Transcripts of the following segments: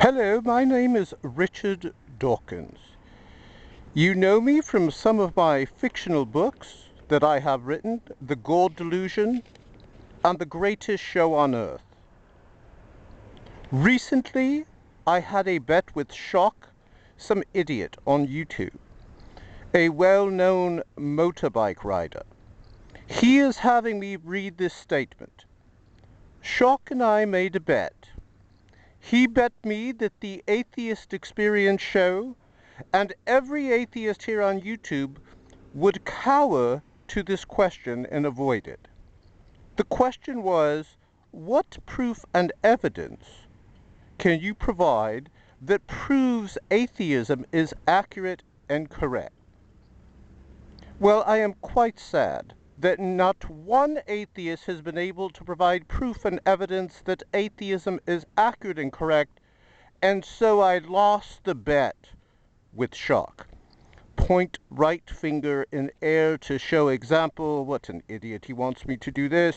Hello, my name is Richard Dawkins. You know me from some of my fictional books that I have written, The God Delusion and The Greatest Show on Earth. Recently, I had a bet with Shock, some idiot on YouTube, a well-known motorbike rider. He is having me read this statement. Shock and I made a bet. He bet me that the Atheist Experience show and every atheist here on YouTube would cower to this question and avoid it. The question was, what proof and evidence can you provide that proves atheism is accurate and correct? Well, I am quite sad that not one atheist has been able to provide proof and evidence that atheism is accurate and correct, and so I lost the bet with Shock. Point right finger in air to show example. What an idiot, he wants me to do this.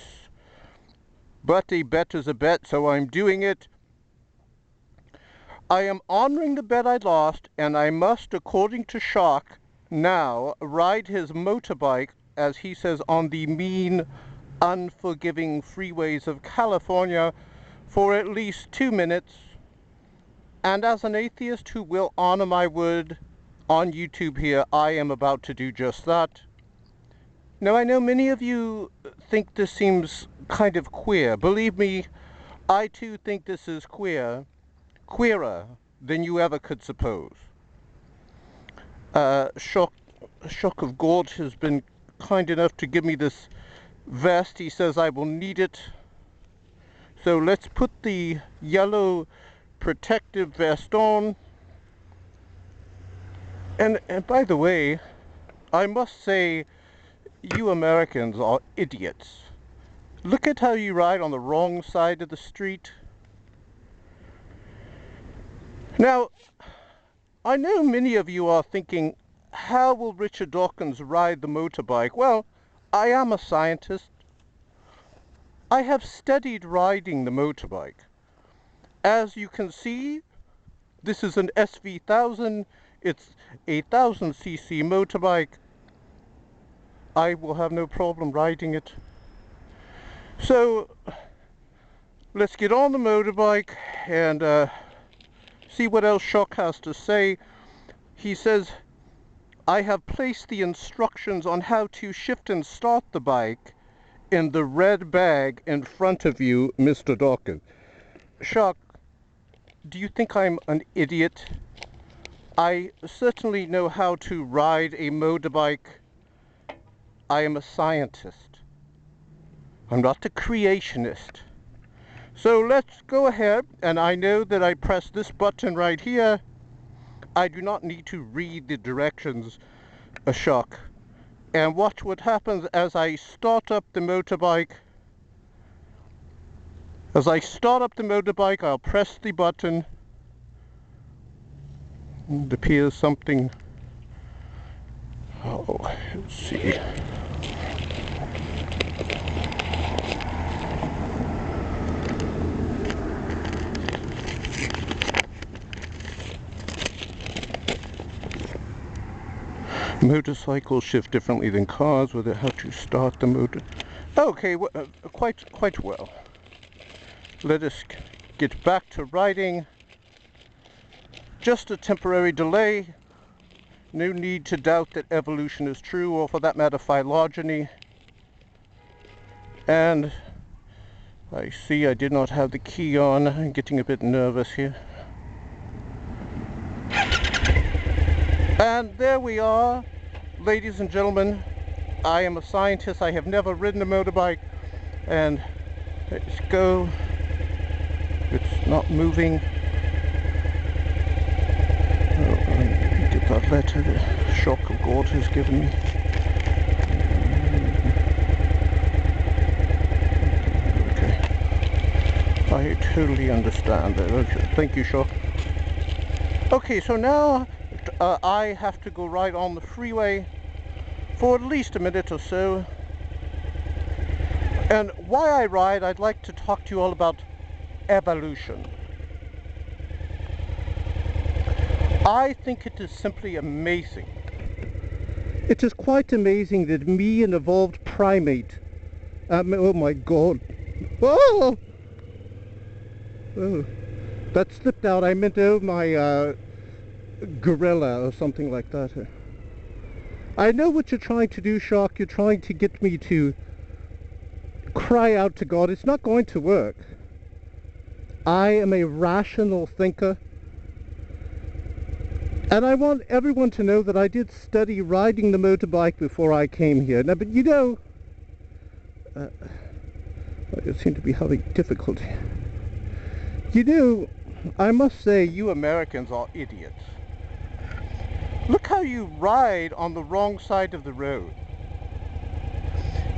But a bet is a bet, so I'm doing it. I am honoring the bet I lost, and I must, according to Shock, now ride his motorbike, as he says, on the mean, unforgiving freeways of California for at least 2 minutes. And as an atheist who will honor my word on YouTube here, I am about to do just that. Now, I know many of you think this seems kind of queer. Believe me, I too think this is queerer than you ever could suppose. Shock of God has been kind enough to give me this vest. He says I will need it. So let's put the yellow protective vest on. And by the way, I must say, you Americans are idiots. Look at how you ride on the wrong side of the street. Now, I know many of you are thinking, how will Richard Dawkins ride the motorbike? Well, I am a scientist. I have studied riding the motorbike. As you can see, this is an SV1000. It's a 1000cc motorbike. I will have no problem riding it. So, let's get on the motorbike and see what else Shock has to say. He says, I have placed the instructions on how to shift and start the bike in the red bag in front of you, Mr. Dawkins. Shock, do you think I'm an idiot? I certainly know how to ride a motorbike. I am a scientist. I'm not a creationist. So let's go ahead, and I know that I press this button right here. I do not need to read the directions, Shock. And watch what happens as I start up the motorbike. As I start up the motorbike, I'll press the button. It appears something. Oh, let's see. Motorcycles shift differently than cars, whether how to start the motor. Okay, quite well. Let us get back to riding. Just a temporary delay. No need to doubt that evolution is true, or for that matter, phylogeny. And I see I did not have the key on. I'm getting a bit nervous here. And there we are, ladies and gentlemen. I am a scientist. I have never ridden a motorbike. And let's go. It's not moving. Get that letter the Shock of God has given me. Okay. I totally understand that. Thank you, Shock. Okay, so now I have to go right on the freeway for at least a minute or so. And while I ride, I'd like to talk to you all about evolution. I think it is simply amazing. It is quite amazing that me, an evolved primate, oh my god. Oh! Oh, that slipped out. I meant, oh my, gorilla or something like that. I know what you're trying to do, Shark. You're trying to get me to cry out to God. It's not going to work. I am a rational thinker. And I want everyone to know that I did study riding the motorbike before I came here. Now, but you know, I seem to be having difficulty. You know, I must say you Americans are idiots. Look how you ride on the wrong side of the road.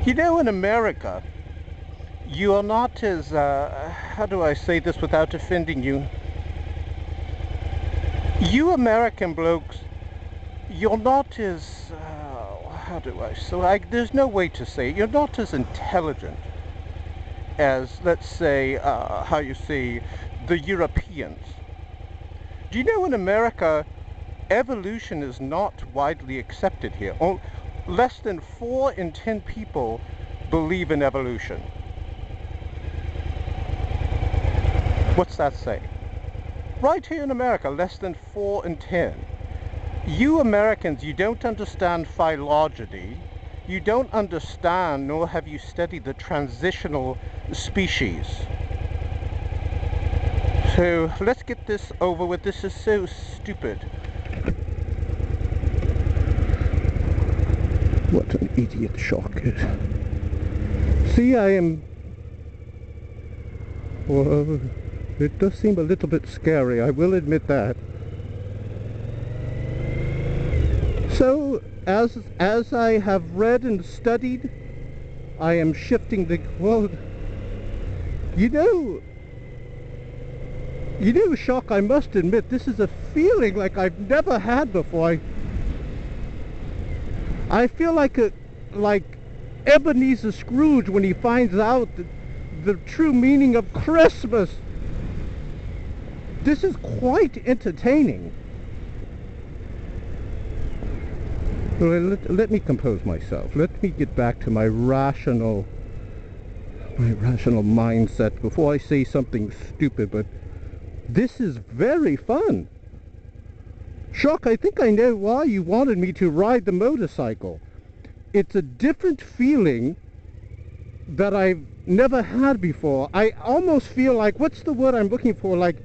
You know, in America, you are not as, how do I say this without offending you? You American blokes, you're not as, how do I say, there's no way to say it. You're not as intelligent as, let's say, how you say, the Europeans. Do you know in America, evolution is not widely accepted here. Less than 4 in 10 people believe in evolution. What's that say? Right here in America, less than 4 in 10. You Americans, you don't understand phylogeny. You don't understand, nor have you studied the transitional species. So let's get this over with. This is so stupid. What an idiot Shark is. See, I am... Well, it does seem a little bit scary, I will admit that. So, as I have read and studied, I am shifting the... Well, you know, Shark, I must admit, this is a feeling like I've never had before. I feel like Ebenezer Scrooge when he finds out the true meaning of Christmas. This is quite entertaining. Well, let me compose myself. Let me get back to my rational mindset before I say something stupid, but this is very fun. Shark, I think I know why you wanted me to ride the motorcycle. It's a different feeling that I've never had before. I almost feel like, what's the word I'm looking for? Like,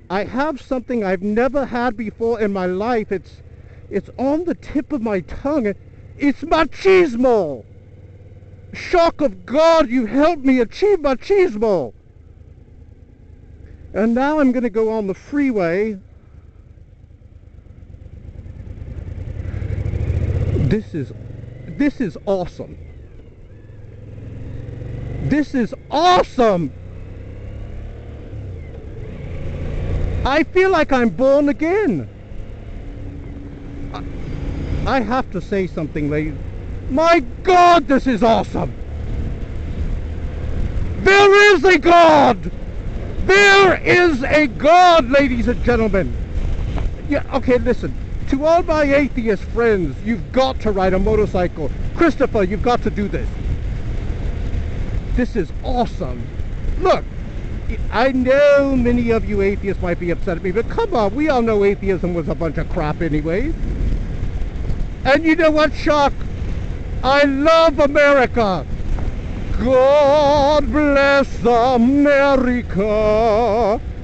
I have something I've never had before in my life. It's on the tip of my tongue. It's machismo. Shark of God, you helped me achieve machismo. And now I'm going to go on the freeway. This is awesome. This is awesome. I feel like I'm born again. I have to say something, ladies. My God, this is awesome. There is a God. There is a God, ladies and gentlemen. Yeah, okay, listen. To all my atheist friends, you've got to ride a motorcycle. Christopher, you've got to do this. This is awesome. Look, I know many of you atheists might be upset at me, but come on, we all know atheism was a bunch of crap anyways. And you know what, Shark? I love America. God bless America,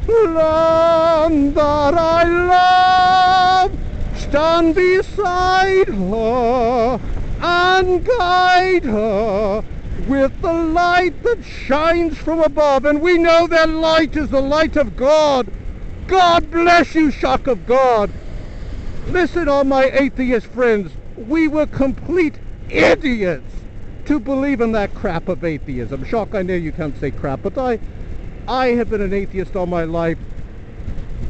land that I love. Stand beside her and guide her with the light that shines from above. And we know that light is the light of God. God bless you, Shark of God. Listen, all my atheist friends, we were complete idiots to believe in that crap of atheism. Shark, I know you can't say crap, but I have been an atheist all my life.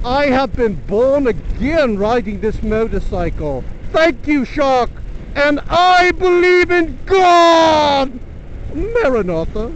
I have been born again riding this motorcycle. Thank you, Shark. And I believe in God. Maranatha.